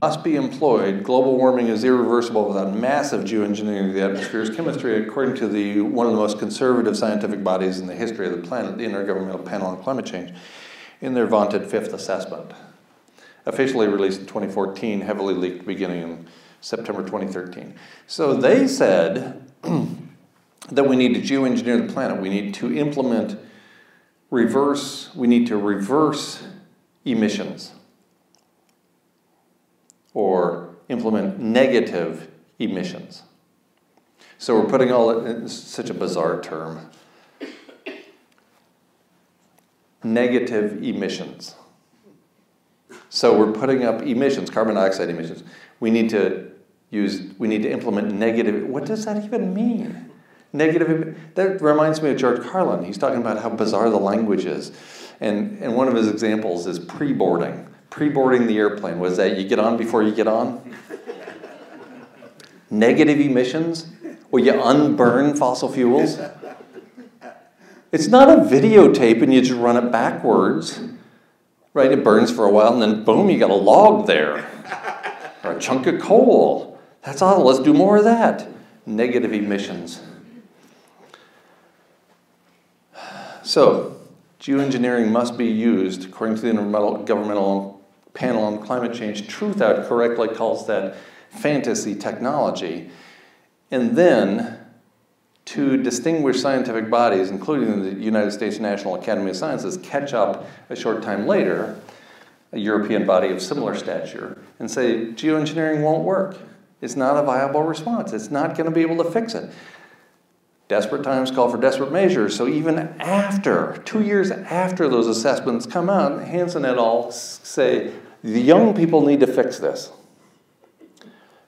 must be employed. Global warming is irreversible without massive geoengineering of the atmosphere's chemistry, according to one of the most conservative scientific bodies in the history of the planet, the Intergovernmental Panel on Climate Change, in their vaunted fifth assessment. Officially released in 2014, heavily leaked beginning in September 2013. So they said that we need to geoengineer the planet. We need to reverse emissions, or implement negative emissions. So we're putting it's such a bizarre term. Negative emissions. So we're putting up emissions, carbon dioxide emissions. We need to implement negative. What does that even mean? Negative. That reminds me of George Carlin. He's talking about how bizarre the language is. And one of his examples is pre-boarding. Pre-boarding the airplane. Was that you get on before you get on? Negative emissions? Will you unburn fossil fuels? It's not a videotape and you just run it backwards. Right? It burns for a while and then boom, you got a log there. Or a chunk of coal. That's all. Let's do more of that. Negative emissions. So, geoengineering must be used, according to the Intergovernmental Panel on Climate Change. Truthout correctly calls that fantasy technology. And then, to distinguished scientific bodies, including the United States National Academy of Sciences, catch up a short time later, a European body of similar stature, and say, geoengineering won't work. It's not a viable response. It's not going to be able to fix it. Desperate times call for desperate measures. So even after, 2 years after those assessments come out, Hansen et al. Say, the young people need to fix this.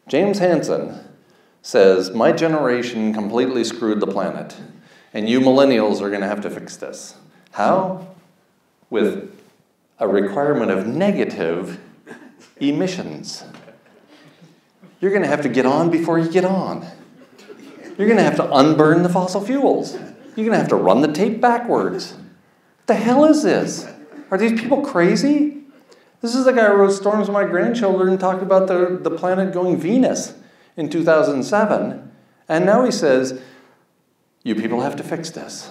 James Hansen says, my generation completely screwed the planet, and you millennials are going to have to fix this. How? With a requirement of negative emissions. You're going to have to get on before you get on. You're going to have to unburn the fossil fuels. You're going to have to run the tape backwards. What the hell is this? Are these people crazy? This is the guy who wrote Storms of My Grandchildren and talked about the planet going Venus in 2007. And now he says, you people have to fix this.